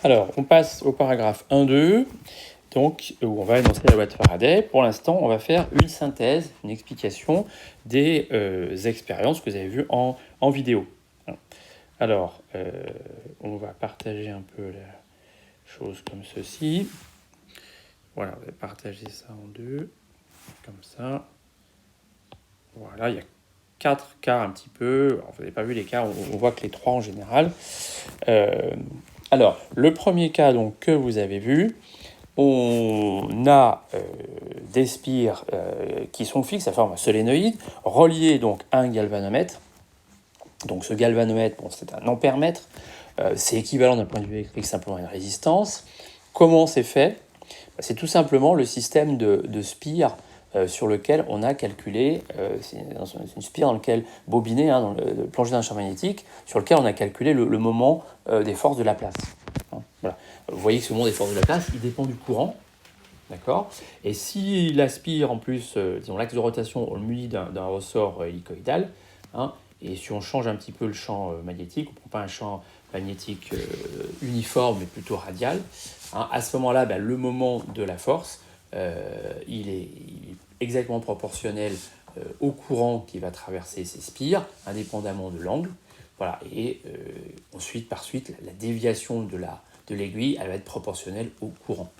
Alors, on passe au paragraphe 1-2, donc, où on va énoncer la loi de Faraday. Pour l'instant, on va faire une synthèse, une explication des expériences que vous avez vues en vidéo. Alors, on va partager un peu la chose comme ceci. Voilà, on va partager ça en deux, comme ça. Voilà, il y a 4 cas un petit peu. Alors, vous n'avez pas vu les cas, on voit que les 3 en général. Alors, le premier cas donc, que vous avez vu, on a des spires qui sont fixes à forme solénoïde, reliés donc à un galvanomètre. Donc ce galvanomètre, bon, c'est un ampèremètre, c'est équivalent d'un point de vue électrique simplement à une résistance. Comment c'est fait ? C'est tout simplement le système de spire sur lequel on a calculé, c'est une spire dans lequel bobiné, dans le plongé d'un champ magnétique, sur lequel on a calculé le moment des forces de Laplace. Voilà. Vous voyez que ce moment des forces de Laplace, il dépend du courant, d'accord ? Et si l'aspire en plus, disons l'axe de rotation, on le munit d'un ressort hélicoïdal, et si on change un petit peu le champ magnétique, on ne prend pas un champ magnétique uniforme mais plutôt radial, à ce moment-là, le moment de la force, il est exactement proportionnel au courant qui va traverser ces spires, indépendamment de l'angle. Voilà, et ensuite, par suite, la déviation de l'aiguille, elle va être proportionnelle au courant.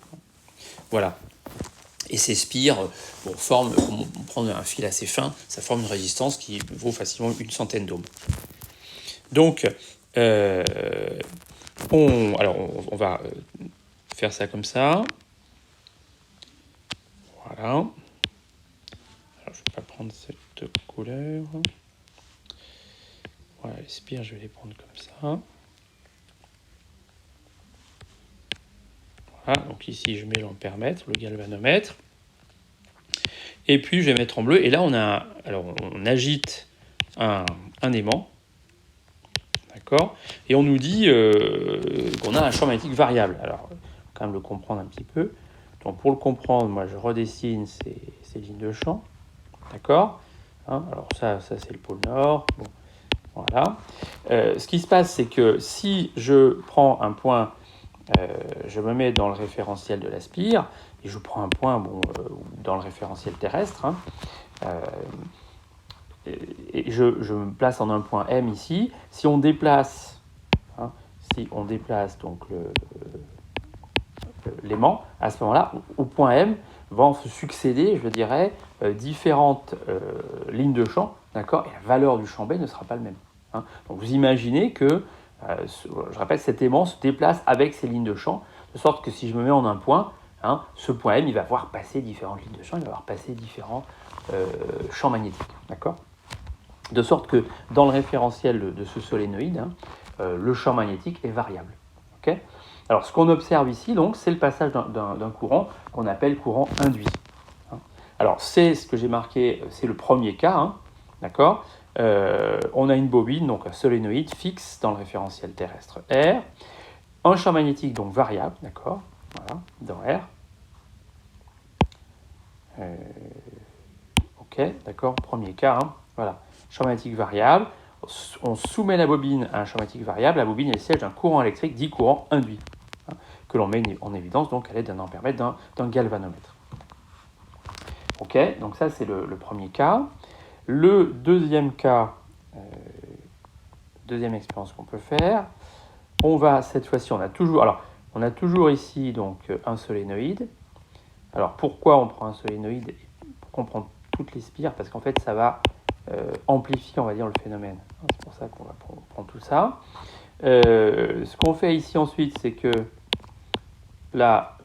Voilà. Et ces spires forment, on prend un fil assez fin, ça forme une résistance qui vaut facilement une centaine d'ohms. Donc, on va faire ça comme ça. Voilà. Alors, je ne vais pas prendre cette couleur. Voilà, les spires, je vais les prendre comme ça. Voilà, donc ici, je mets l'ampèremètre, le galvanomètre. Et puis, je vais mettre en bleu. Et là, on agite un aimant. D'accord ? Et on nous dit qu'on a un champ magnétique variable. Alors, il faut quand même le comprendre un petit peu. Donc, pour le comprendre, moi, je redessine ces lignes de champ. D'accord ? Alors, ça c'est le pôle nord. Bon, voilà. Ce qui se passe, c'est que si je prends un point, je me mets dans le référentiel de la spire, et je prends un point dans le référentiel terrestre, et je me place en un point M ici. Si on déplace donc l'aimant, à ce moment-là, au point M, vont se succéder, je dirais, différentes lignes de champ, d'accord ? Et la valeur du champ B ne sera pas le même. Donc vous imaginez que, je répète, cet aimant se déplace avec ces lignes de champ, de sorte que si je me mets en un point, ce point M, il va voir passer différentes lignes de champ, il va voir passer différents champs magnétiques, d'accord ? De sorte que dans le référentiel de ce solénoïde, le champ magnétique est variable. Okay ? Alors, ce qu'on observe ici, donc, c'est le passage d'un courant qu'on appelle courant induit. Alors, c'est ce que j'ai marqué, c'est le premier cas, d'accord ? On a une bobine, donc un solénoïde fixe dans le référentiel terrestre R, un champ magnétique donc variable, d'accord ? Voilà, dans R. Ok, d'accord, premier cas, voilà. Champ magnétique variable, on soumet la bobine à un champ magnétique variable, la bobine est le siège d'un courant électrique dit courant induit, que l'on met en évidence donc à l'aide d'un ampèremètre, d'un galvanomètre. Ok, donc ça c'est le premier cas. Le deuxième cas, deuxième expérience qu'on peut faire, on va cette fois-ci, on a toujours ici donc un solénoïde. Alors pourquoi on prend un solénoïde ? Pourquoi on prend toutes les spires ? Parce qu'en fait ça va amplifier, on va dire, le phénomène. C'est pour ça qu'on va prendre tout ça. Ce qu'on fait ici ensuite, c'est que là,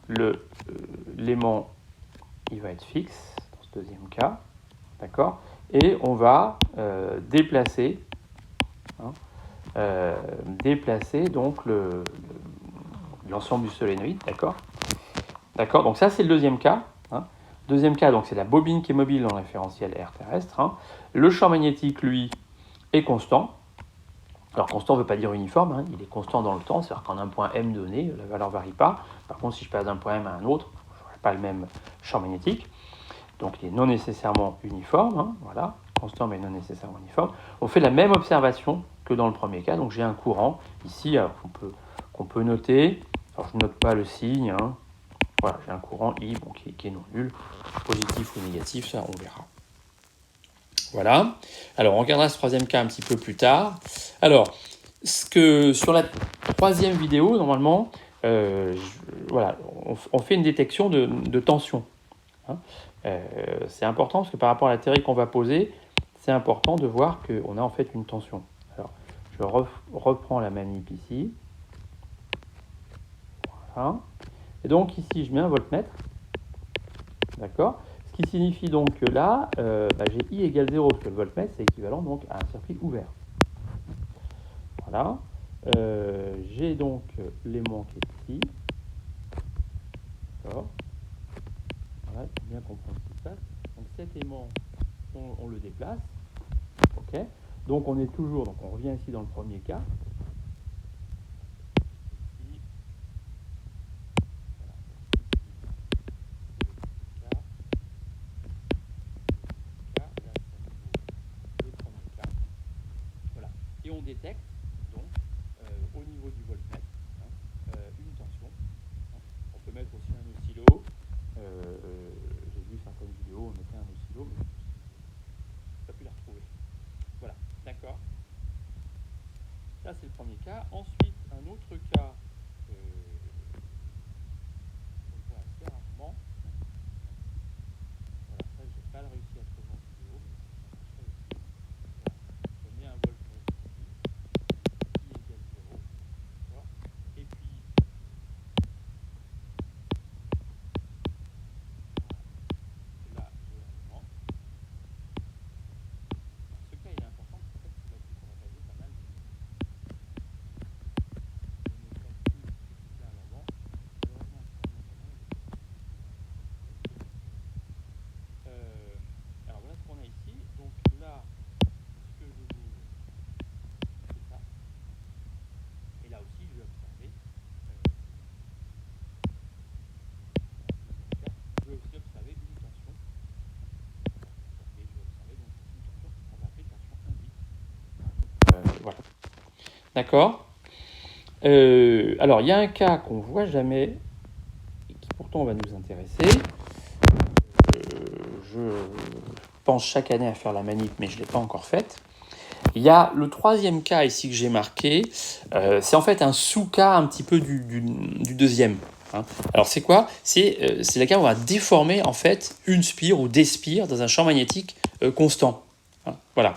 l'aimant, il va être fixe, dans ce deuxième cas, d'accord ? Et on va déplacer donc l'ensemble du solénoïde, d'accord ? D'accord, donc ça, c'est le deuxième cas. Deuxième cas, donc c'est la bobine qui est mobile dans le référentiel R terrestre. Le champ magnétique, lui, est constant. Alors constant ne veut pas dire uniforme, il est constant dans le temps, c'est-à-dire qu'en un point M donné, la valeur ne varie pas. Par contre, si je passe d'un point M à un autre, je n'aurai pas le même champ magnétique. Donc il est non nécessairement uniforme, voilà, constant mais non nécessairement uniforme. On fait la même observation que dans le premier cas, donc j'ai un courant ici qu'on peut noter, Alors, je ne note pas le signe. Hein. Voilà, j'ai un courant I bon, qui est non nul. Positif ou négatif, ça, on verra. Voilà. Alors, on regardera ce troisième cas un petit peu plus tard. Alors, sur la troisième vidéo, normalement, voilà, on fait une détection de tension. Hein. C'est important parce que par rapport à la théorie qu'on va poser, c'est important de voir qu'on a en fait une tension. Alors, je reprends la manip ici. Voilà. Et donc ici, je mets un voltmètre. D'accord. Ce qui signifie donc que là, j'ai I égale 0, parce que le voltmètre, c'est équivalent donc à un circuit ouvert. Voilà. J'ai donc l'aimant qui est ici. D'accord. Voilà, il faut bien comprendre ce qui se passe. Donc cet aimant, on le déplace. Ok. Donc on est toujours, donc on revient ici dans le premier cas. Ici. Voilà. Le premier cas. Voilà. Et on détecte donc au niveau du voltmètre une tension. On peut mettre aussi un oscillo. J'ai vu certaines vidéos, on mettait un oscillo, mais je n'ai pas pu la retrouver. Voilà, d'accord. Ça, c'est le premier cas. Ensuite, un autre cas qu'on voit assez rarement. Voilà, ça, je n'ai pas réussi à trouver en vidéo, mais ça marcherait aussi. Voilà. Je mets un voltmètre ici, I égale 0. D'accord. Et puis, là, j'ai l'aimant. Ce cas, il est important parce qu'en fait, c'est là-dessus qu'on va baser pas mal de nos calculs là à l'avant. Malheureusement, alors voilà ce qu'on a ici. Donc là, ce que je vous c'est ça. Et là aussi, je vais observer. Je vais aussi observer une tension. Et je vais observer donc une tension qu'on va appeler tension induite. Voilà. D'accord. Alors, il y a un cas qu'on ne voit jamais, et qui pourtant va nous intéresser. Je pense chaque année à faire la manip, mais je ne l'ai pas encore faite. Il y a le troisième cas ici que j'ai marqué. C'est en fait un sous-cas un petit peu du deuxième. Hein. Alors, c'est quoi ? C'est le cas où on va déformer en fait une spire ou des spires dans un champ magnétique constant. Hein. Voilà.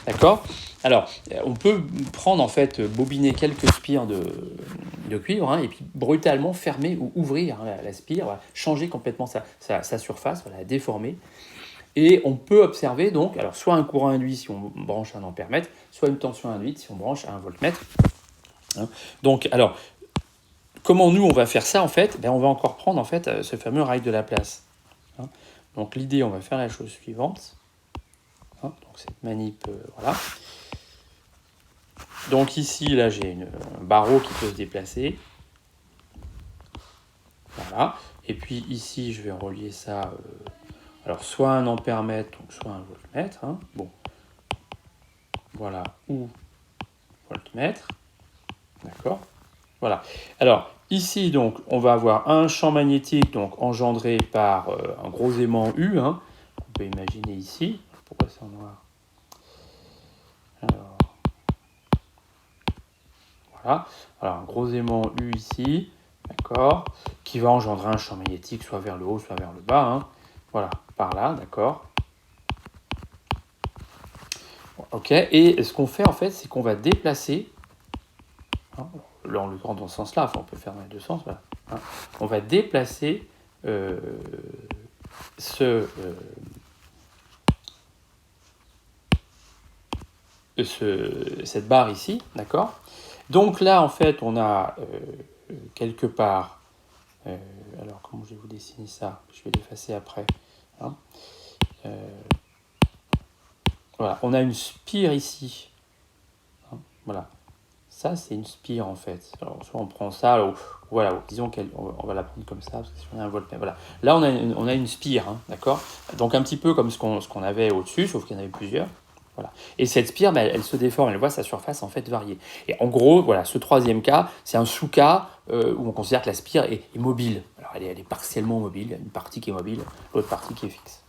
D'accord ? Alors, on peut prendre en fait, bobiner quelques spires de cuivre hein, et puis brutalement fermer ou ouvrir hein, la spire, voilà, changer complètement sa surface, voilà, la déformer. Et on peut observer donc, alors soit un courant induit si on branche un ampèremètre, soit une tension induite si on branche un voltmètre. Hein. Donc, alors, comment nous on va faire ça en fait ? On va encore prendre en fait ce fameux rail de Laplace. Hein. Donc l'idée, on va faire la chose suivante. Hein. Donc cette manip, voilà. Donc ici, là, j'ai un barreau qui peut se déplacer. Voilà. Et puis ici, je vais relier ça, alors soit un ampèremètre, donc soit un voltmètre. Hein. Bon. Voilà. Ou voltmètre. D'accord. Voilà. Alors ici, donc, on va avoir un champ magnétique donc engendré par un gros aimant U. Hein, on peut imaginer ici. Pourquoi c'est en noir ? Alors, voilà. Alors, un gros aimant U ici. D'accord, qui va engendrer un champ magnétique soit vers le haut, soit vers le bas. Hein. Voilà, par là, d'accord. Ok, et ce qu'on fait en fait, c'est qu'on va déplacer, hein, là on le prend dans ce sens-là, enfin on peut faire dans les deux sens, voilà. Hein, on va déplacer cette barre ici, d'accord. Donc là en fait on a quelque part, alors comment je vais vous dessiner ça ? Je vais l'effacer après. Hein. Voilà, on a une spire ici. Hein, voilà, ça c'est une spire en fait. Alors soit on prend ça, ou voilà, disons qu'on va la prendre comme ça parce que si on a un voltmètre, voilà. Là on a une spire, hein, d'accord. Donc un petit peu comme ce qu'on avait au-dessus, sauf qu'il y en avait plusieurs. Voilà. Et cette spire, elle se déforme, elle voit sa surface en fait varier. Et en gros, voilà, ce troisième cas, c'est un sous-cas où on considère que la spire est mobile. Alors elle est partiellement mobile, il y a une partie qui est mobile, l'autre partie qui est fixe.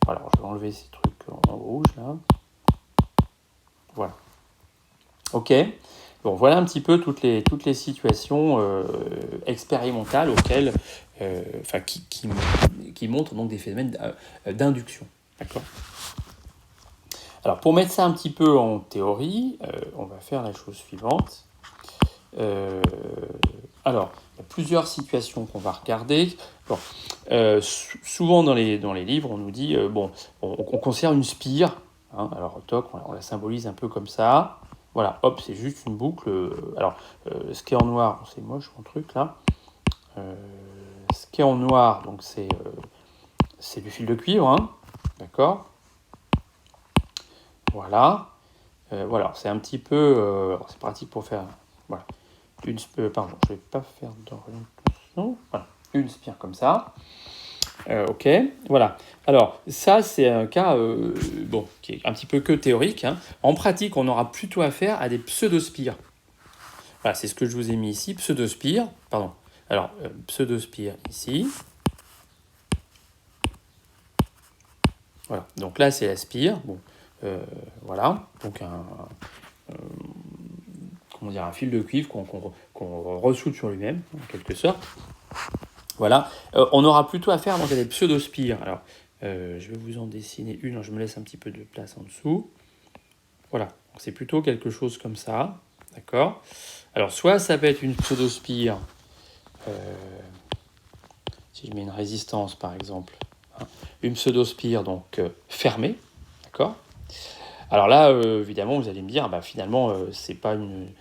Voilà, je vais enlever ces trucs en rouge là. Voilà. Ok. Bon, voilà un petit peu toutes les situations expérimentales auxquelles, qui montrent donc des phénomènes d'induction. D'accord. Alors, pour mettre ça un petit peu en théorie, on va faire la chose suivante. Alors, il y a plusieurs situations qu'on va regarder. Bon, souvent dans les livres, on nous dit, on considère une spire. Hein, alors, toc, on la symbolise un peu comme ça. Voilà, hop, c'est juste une boucle. Alors, ce qui est en noir, c'est moche mon truc là. Ce qui est en noir, donc c'est du fil de cuivre, hein, d'accord. Voilà, voilà, c'est un petit peu, c'est pratique pour faire, voilà, pardon, je vais pas faire d'orientation, voilà, une spire comme ça. Ok, voilà. Alors, ça, c'est un cas qui est un petit peu que théorique. Hein. En pratique, on aura plutôt affaire à des pseudospires. Voilà, c'est ce que je vous ai mis ici, pseudospire. Pardon. Alors, pseudospire ici. Voilà. Donc là, c'est la spire. Bon, voilà. Donc un fil de cuivre qu'on ressoude sur lui-même, en quelque sorte. Voilà. On aura plutôt affaire donc, à des pseudospires. Alors, je vais vous en dessiner une. Je me laisse un petit peu de place en dessous. Voilà. Donc, c'est plutôt quelque chose comme ça. D'accord. Alors, soit ça peut être une pseudospire, si je mets une résistance par exemple, hein, une pseudospire donc fermée, d'accord. Alors là, évidemment, vous allez me dire, finalement, c'est pas une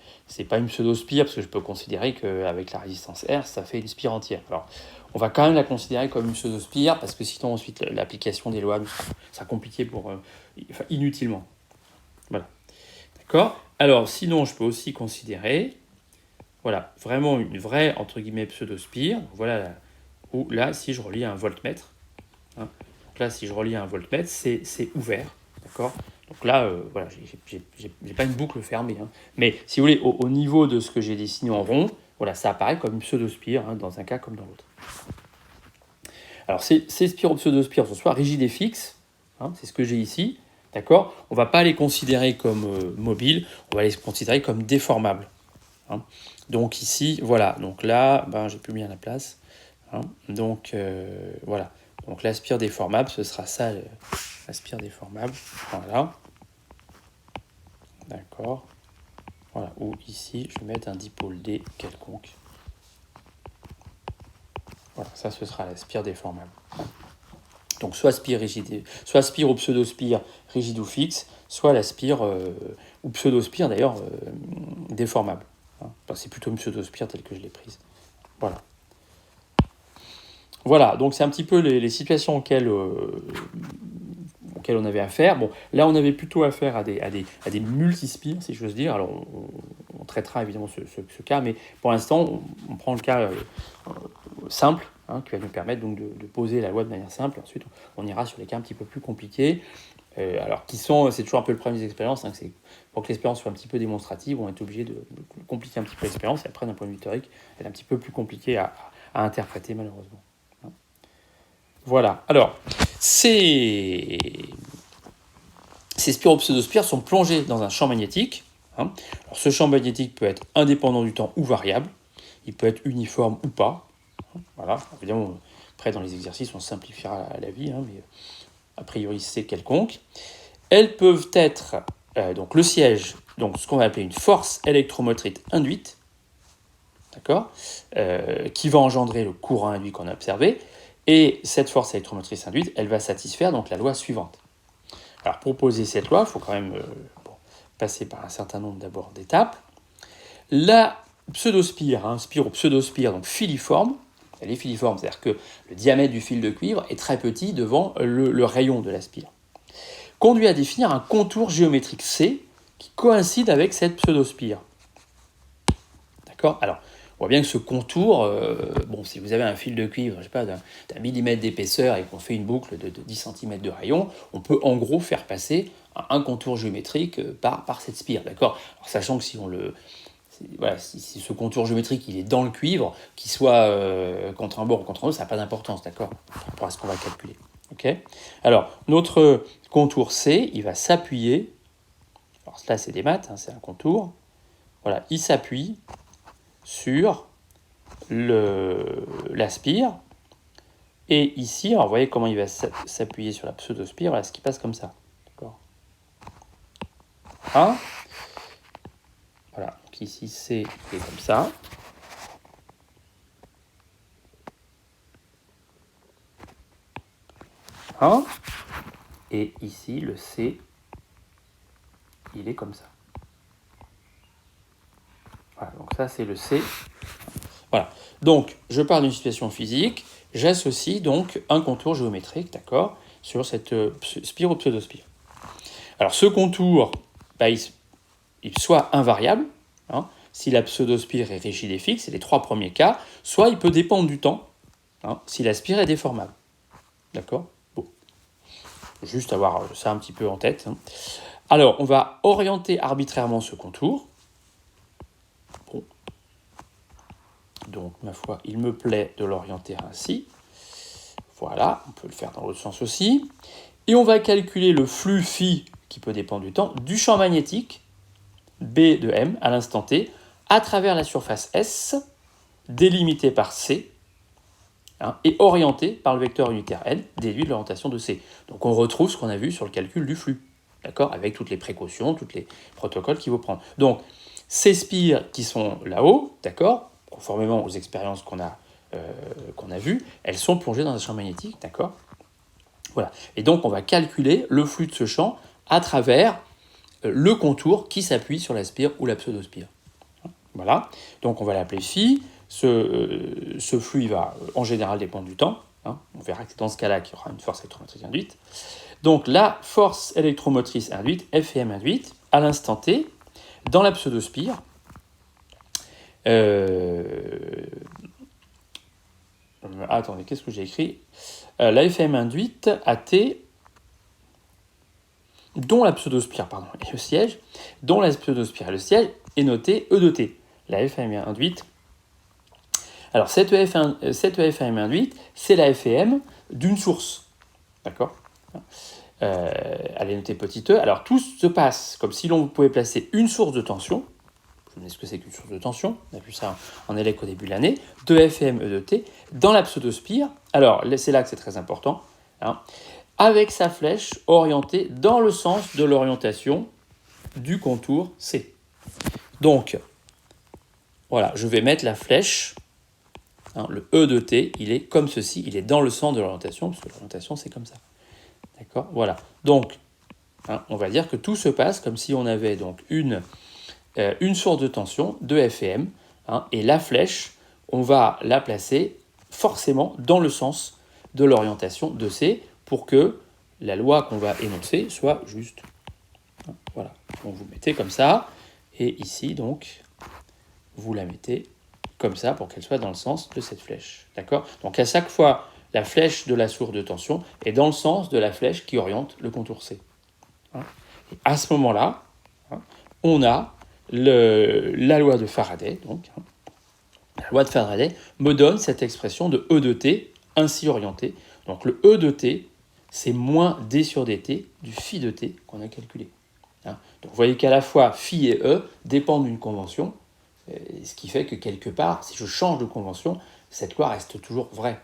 pseudospire parce que je peux considérer qu'avec la résistance R, ça fait une spire entière. Alors, on va quand même la considérer comme une pseudospire parce que sinon ensuite l'application des lois sera compliquée inutilement. Voilà. D'accord. Alors, sinon, je peux aussi considérer, voilà, vraiment une vraie, entre guillemets, pseudospire. Voilà, où là, si je relie à un voltmètre, hein, donc là, si je relie à un voltmètre, c'est ouvert, d'accord. Donc là, voilà, j'ai pas une boucle fermée. Hein. Mais si vous voulez, au niveau de ce que j'ai dessiné en rond, voilà, ça apparaît comme une pseudospire, hein, dans un cas comme dans l'autre. Alors, ces spiropseudospires sont soit rigides et fixes, hein, c'est ce que j'ai ici, d'accord. On ne va pas les considérer comme mobiles, on va les considérer comme déformables. Hein. Donc ici, voilà, donc là, j'ai plus bien la place. Hein. Donc, voilà. Donc la spire déformable, ce sera ça, la spire déformable. Voilà. D'accord. Voilà. Ou ici, je vais mettre un dipôle D quelconque. Voilà, ça, ce sera la spire déformable. Donc soit spire rigide, soit spire ou pseudospire rigide ou fixe, soit la spire ou pseudospire d'ailleurs déformable. Hein. C'est plutôt une pseudospire telle que je l'ai prise. Voilà. Voilà, donc c'est un petit peu les situations auxquelles on avait affaire. Bon, là, on avait plutôt affaire à des multispires, si j'ose dire. Alors, on traitera évidemment ce cas, mais pour l'instant, on prend le cas simple, hein, qui va nous permettre donc de poser la loi de manière simple. Ensuite, on ira sur les cas un petit peu plus compliqués. Alors, c'est toujours un peu le problème des expériences, hein, c'est pour que l'expérience soit un petit peu démonstrative, on est obligé de compliquer un petit peu l'expérience, et après, d'un point de vue théorique, elle est un petit peu plus compliquée à interpréter, malheureusement. Voilà. Alors, ces spiropseudospires sont plongés dans un champ magnétique. Hein. Alors, ce champ magnétique peut être indépendant du temps ou variable. Il peut être uniforme ou pas. Voilà. Évidemment, après, dans les exercices, on simplifiera la vie, hein, mais a priori, c'est quelconque. Elles peuvent être, donc le siège, donc ce qu'on va appeler une force électromotrice induite, d'accord, qui va engendrer le courant induit qu'on a observé. Et cette force électromotrice induite, elle va satisfaire donc la loi suivante. Alors pour poser cette loi, il faut quand même passer par un certain nombre d'abord d'étapes. La pseudospire, spire ou pseudospire, donc filiforme, elle est filiforme, c'est-à-dire que le diamètre du fil de cuivre est très petit devant le rayon de la spire, conduit à définir un contour géométrique C qui coïncide avec cette pseudospire. D'accord ? Alors, on voit bien que ce contour, si vous avez un fil de cuivre, je ne sais pas, d'un millimètre d'épaisseur et qu'on fait une boucle de 10 cm de rayon, on peut en gros faire passer un contour géométrique par cette spire, d'accord ? Alors, sachant que si voilà, si ce contour géométrique il est dans le cuivre, qu'il soit contre un bord ou contre un autre, ça n'a pas d'importance, d'accord, par rapport à ce qu'on va calculer. Okay. Alors, notre contour C, il va s'appuyer, alors là c'est des maths, c'est un contour, voilà, il s'appuie sur la spire, et ici, alors vous voyez comment il va s'appuyer sur la pseudospire, voilà, ce qui passe comme ça, d'accord. Voilà, donc ici C est comme ça. Et ici, le C, il est comme ça. Voilà, donc ça, c'est le C. Voilà. Donc, je pars d'une situation physique, j'associe donc un contour géométrique, d'accord, sur cette spire ou pseudospire. Alors, ce contour, il soit invariable, si la pseudospire est rigide et fixe, c'est les trois premiers cas, soit il peut dépendre du temps, si la spire est déformable. D'accord ? Bon. Juste avoir ça un petit peu en tête. Alors, on va orienter arbitrairement ce contour. Bon. Donc, ma foi, il me plaît de l'orienter ainsi. Voilà, on peut le faire dans l'autre sens aussi. Et on va calculer le flux phi, qui peut dépendre du temps, du champ magnétique, B de M, à l'instant T, à travers la surface S, délimitée par C, et orienté par le vecteur unitaire N, déduit de l'orientation de C. Donc on retrouve ce qu'on a vu sur le calcul du flux, d'accord, avec toutes les précautions, tous les protocoles qu'il faut prendre. Donc ces spires qui sont là-haut, d'accord, conformément aux expériences qu'on a vues, elles sont plongées dans un champ magnétique, d'accord. Voilà. Et donc on va calculer le flux de ce champ à travers le contour qui s'appuie sur la spire ou la pseudospire. Voilà. Donc on va l'appeler phi. Ce flux va en général dépendre du temps. On verra que dans ce cas-là, qu'il y aura une force électromotrice induite. Donc la force électromotrice induite, Fm induite, à l'instant T, dans la pseudospire, attendez, qu'est-ce que j'ai écrit ? La Fm induite à T, dont la pseudospire est le siège, dont la pseudospire est le siège, est notée E de T. La Fm induite. Alors, cette EFM induite, c'est la FEM d'une source. D'accord ? Elle est notée petit e. Alors, tout se passe comme si l'on pouvait placer une source de tension. Je ne sais ce que c'est qu'une source de tension. On a vu ça en élec au début de l'année. 2 FM E de T dans la pseudospire. Alors, c'est là que c'est très important. Avec sa flèche orientée dans le sens de l'orientation du contour C. Donc, voilà, je vais mettre la flèche. Le E de T, il est comme ceci, il est dans le sens de l'orientation, parce que l'orientation, c'est comme ça. D'accord ? Voilà. Donc, on va dire que tout se passe comme si on avait donc une source de tension, de FEM, et la flèche, on va la placer forcément dans le sens de l'orientation de C, pour que la loi qu'on va énoncer soit juste. Voilà. Donc, vous mettez comme ça, et ici, donc, vous la mettez comme ça pour qu'elle soit dans le sens de cette flèche. D'accord ? Donc à chaque fois, la flèche de la source de tension est dans le sens de la flèche qui oriente le contour C. Et à ce moment-là, on a la loi de Faraday. Donc, la loi de Faraday me donne cette expression de E de T ainsi orientée. Donc le E de T, c'est moins D sur dt du phi de T qu'on a calculé. Donc vous voyez qu'à la fois phi et E dépendent d'une convention. Ce qui fait que quelque part, si je change de convention, cette loi reste toujours vraie.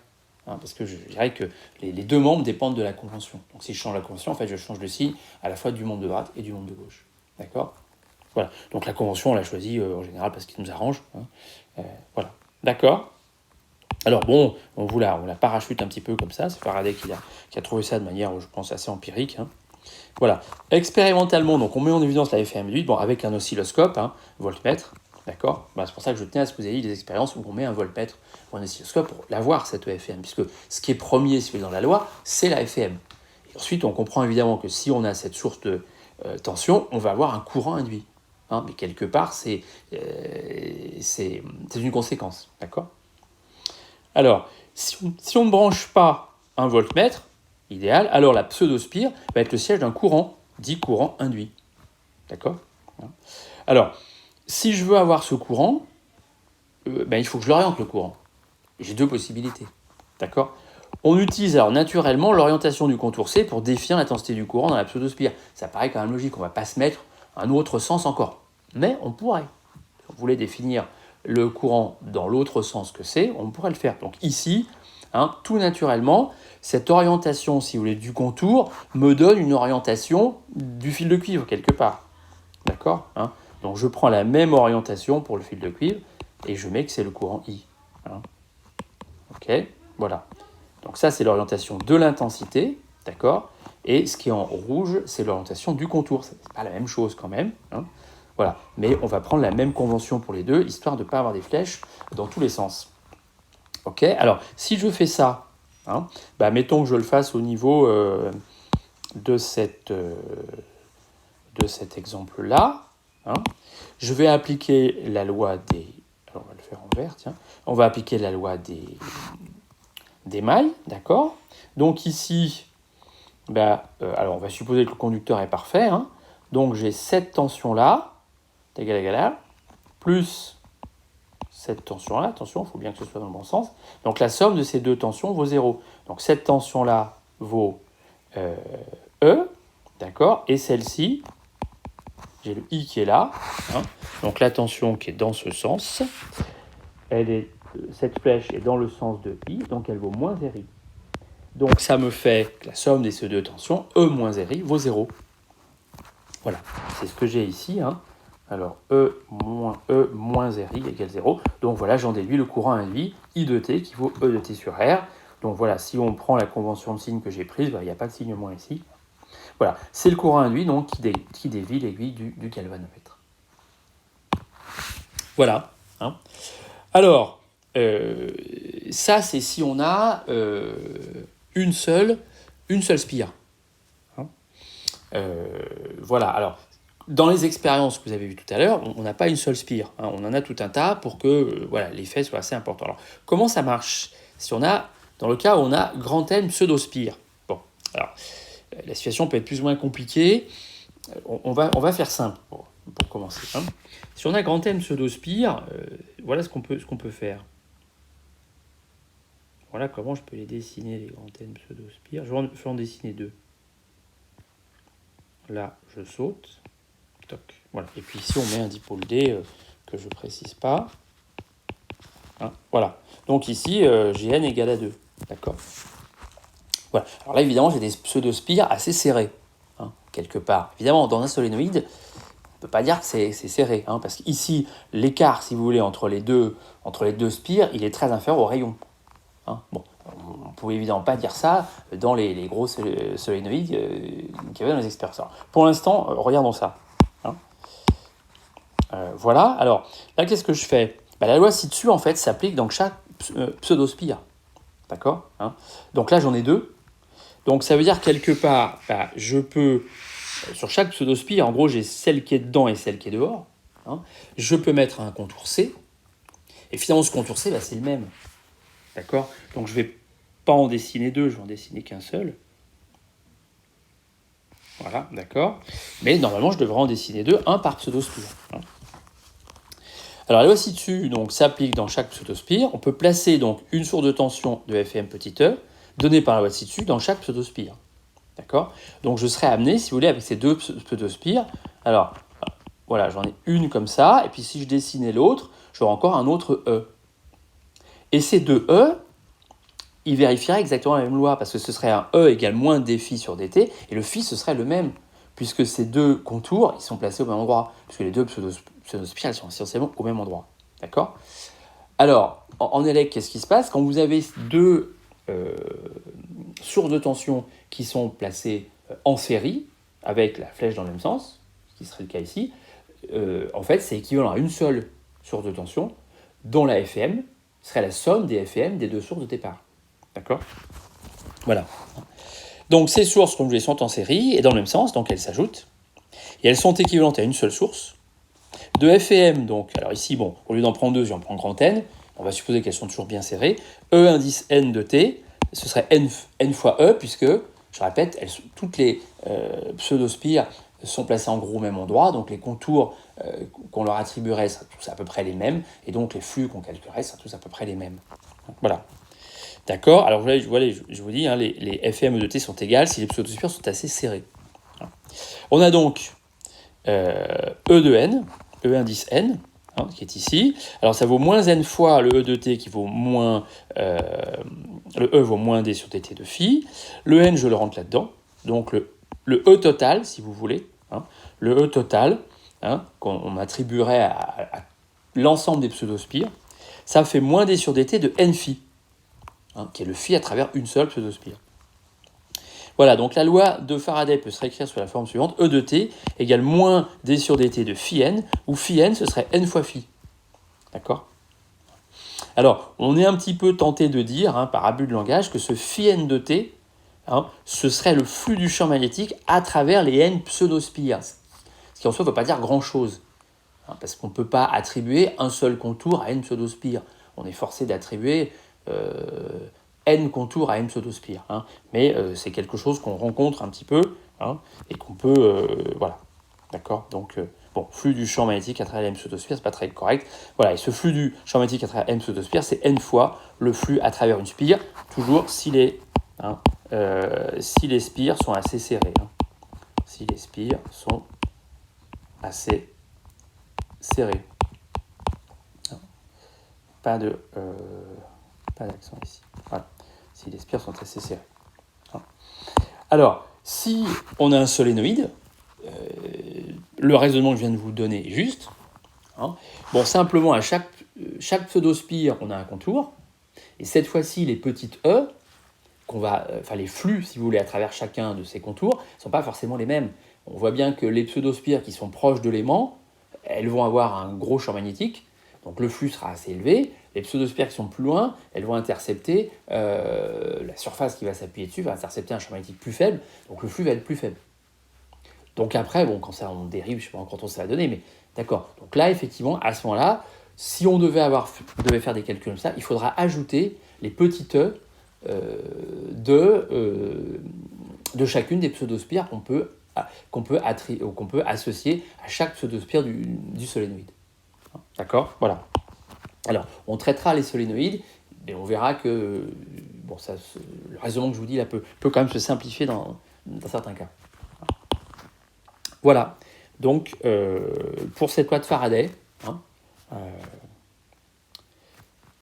Parce que je dirais que les deux membres dépendent de la convention. Donc si je change la convention, en fait, je change le signe à la fois du membre de droite et du membre de gauche. D'accord ? Voilà. Donc la convention, on l'a choisie en général parce qu'il nous arrange. Voilà. D'accord ? Alors bon, on la parachute un petit peu comme ça. C'est Faraday qui a trouvé ça de manière, je pense, assez empirique. Voilà. Expérimentalement, donc on met en évidence la FM induite, avec un oscilloscope, voltmètre. D'accord ? C'est pour ça que je tiens à ce que vous ayez des expériences où on met un voltmètre ou un oscilloscope pour l'avoir, cette EFM, puisque ce qui est premier, si vous voulez, dans la loi, c'est la FM. Et ensuite, on comprend évidemment que si on a cette source de tension, on va avoir un courant induit. Mais quelque part, c'est une conséquence. D'accord ? Alors, si on ne branche pas un voltmètre, idéal, alors la pseudospire va être le siège d'un courant, dit courant induit. D'accord ? Alors, si je veux avoir ce courant, il faut que je l'oriente le courant. J'ai deux possibilités. D'accord ? On utilise alors naturellement l'orientation du contour C pour définir l'intensité du courant dans la pseudospire. Ça paraît quand même logique, on ne va pas se mettre un autre sens encore. Mais on pourrait. Si on voulait définir le courant dans l'autre sens que C, on pourrait le faire. Donc ici, tout naturellement, cette orientation, si vous voulez, du contour me donne une orientation du fil de cuivre quelque part. D'accord ? Donc je prends la même orientation pour le fil de cuivre et je mets que c'est le courant I. Ok ? Voilà. Donc ça, c'est l'orientation de l'intensité, d'accord ? Et ce qui est en rouge, c'est l'orientation du contour. Ce n'est pas la même chose quand même. Voilà. Mais on va prendre la même convention pour les deux, histoire de ne pas avoir des flèches dans tous les sens. Ok ? Alors, si je fais ça, mettons que je le fasse au niveau de cet exemple-là. Je vais appliquer la loi des... Alors, on va le faire en vert, tiens. On va appliquer la loi des mailles, d'accord ? Donc ici, alors on va supposer que le conducteur est parfait. Donc j'ai cette tension-là, égal à, plus cette tension-là. Attention, il faut bien que ce soit dans le bon sens. Donc la somme de ces deux tensions vaut 0. Donc cette tension-là vaut E, d'accord ? Et celle-ci, j'ai le I qui est là. Donc la tension qui est dans ce sens, cette flèche est dans le sens de I, donc elle vaut moins RI. Donc ça me fait la somme de ces deux tensions, E moins RI vaut 0. Voilà, c'est ce que j'ai ici. Alors E moins RI égale 0. Donc voilà, j'en déduis le courant induit I de T qui vaut E de T sur R. Donc voilà, si on prend la convention de signe que j'ai prise, il n'y a pas de signe moins ici. Voilà, c'est le courant induit donc, qui dévie l'aiguille du galvanomètre. Voilà. Alors, ça c'est si on a une seule spire. Voilà, alors, dans les expériences que vous avez vues tout à l'heure, on n'a pas une seule spire. On en a tout un tas pour que l'effet soit assez important. Alors, comment ça marche ? Si on a, dans le cas où on a grand N pseudospire. Bon, alors, la situation peut être plus ou moins compliquée. On va faire simple pour commencer. Si on a grand N pseudospire, voilà ce qu'on peut faire. Voilà comment je peux les dessiner, les grands N pseudospires. Je vais en dessiner deux. Là, je saute. Toc. Voilà. Et puis ici, on met un dipôle D que je ne précise pas. Voilà. Donc ici, Gn égale à 2. D'accord ? Voilà. Alors là, évidemment, j'ai des pseudospires assez serrés, quelque part. Évidemment, dans un solénoïde, on ne peut pas dire que c'est serré, parce qu'ici, l'écart, si vous voulez, entre les deux spires, il est très inférieur au rayon. Bon, on ne pouvait évidemment pas dire ça dans les gros solénoïdes qu'il y avait dans les expériences. Pour l'instant, regardons ça. Voilà, alors là, qu'est-ce que je fais ? La loi ci-dessus, en fait, s'applique dans chaque pseudospire. D'accord ? Donc là, j'en ai deux. Donc ça veut dire quelque part, je peux, sur chaque pseudospire, en gros, j'ai celle qui est dedans et celle qui est dehors. Je peux mettre un contour C. Et finalement, ce contour C, c'est le même. D'accord ? Donc je ne vais pas en dessiner deux, je vais en dessiner qu'un seul. Voilà, d'accord. Mais normalement, je devrais en dessiner deux, un par pseudospire. Alors la loi ci-dessus s'applique dans chaque pseudospire. On peut placer donc une source de tension de Fm petit e, donnée par la loi ci-dessus, dans chaque pseudospire. D'accord ? Donc je serai amené, si vous voulez, avec ces deux pseudospires. Alors, voilà, j'en ai une comme ça, et puis si je dessinais l'autre, j'aurai encore un autre E. Et ces deux E, ils vérifieraient exactement la même loi, parce que ce serait un E égale moins dφ sur dt, et le phi, ce serait le même, puisque ces deux contours, ils sont placés au même endroit, puisque les deux pseudospires, elles sont essentiellement au même endroit. D'accord ? Alors, en élec, qu'est-ce qui se passe ? Quand vous avez deux sources de tension qui sont placées en série, avec la flèche dans le même sens, ce qui serait le cas ici, en fait, c'est équivalent à une seule source de tension, dont la Fm serait la somme des Fm des deux sources de départ. D'accord ? Voilà. Donc ces sources, comme je les sont en série, et dans le même sens, donc elles s'ajoutent, et elles sont équivalentes à une seule source, de Fm, donc, alors ici, bon, au lieu d'en prendre deux, j'en prends grand N, on va supposer qu'elles sont toujours bien serrées, E indice N de T, ce serait N fois E, puisque, je répète, toutes les pseudospires sont placés en gros au même endroit, donc les contours qu'on leur attribuerait sont tous à peu près les mêmes, et donc les flux qu'on calculerait sont tous à peu près les mêmes. Voilà. D'accord. Alors je vous dis, les F et M de T sont égales si les pseudospires sont assez serrés. On a donc E de N, E indice N, qui est ici. Alors ça vaut moins N fois le E de T qui vaut moins... le E vaut moins D sur dt de phi. Le N, je le rentre là-dedans. Donc le E total, si vous voulez, le E total, qu'on attribuerait à l'ensemble des pseudospires, ça fait moins D sur dt de N phi, qui est le phi à travers une seule pseudospire. Voilà, donc la loi de Faraday peut se réécrire sous la forme suivante, E de t égale moins d sur dt de phi n, où phi n, ce serait n fois phi. D'accord ? Alors, on est un petit peu tenté de dire, par abus de langage, que ce phi n de t, ce serait le flux du champ magnétique à travers les n pseudospires. Ce qui en soi ne veut pas dire grand-chose, parce qu'on ne peut pas attribuer un seul contour à n pseudospires. On est forcé d'attribuer n contours à n pseudospires. Mais c'est quelque chose qu'on rencontre un petit peu, et qu'on peut... voilà. D'accord ? Donc, flux du champ magnétique à travers les n pseudospires, c'est pas très correct. Voilà, et ce flux du champ magnétique à travers n pseudospires, c'est n fois le flux à travers une spire, toujours si les spires sont assez serrées. Si les spires sont assez serrées. Pas d'accent ici. Voilà. Si les spires sont assez serrées. Alors, si on a un solénoïde, le raisonnement que je viens de vous donner est juste. Simplement, à chaque pseudospire, on a un contour. Et cette fois-ci, les petites E, les flux, si vous voulez, à travers chacun de ces contours, ne sont pas forcément les mêmes. On voit bien que les pseudospires qui sont proches de l'aimant, elles vont avoir un gros champ magnétique, donc le flux sera assez élevé. Les pseudospires qui sont plus loin, elles vont intercepter, la surface qui va s'appuyer dessus va intercepter un champ magnétique plus faible, donc le flux va être plus faible. Donc après, quand ça on dérive, je ne sais pas encore trop ça va donner, mais d'accord. Donc là, effectivement, à ce moment-là, si on devait faire des calculs comme ça, il faudra ajouter les petites E de chacune des pseudospires qu'on peut associer à chaque pseudospire du solénoïde. D'accord ? Voilà. Alors, on traitera les solénoïdes, et on verra que le raisonnement que je vous dis là peut quand même se simplifier dans certains cas. Voilà. Donc, pour cette loi de Faraday,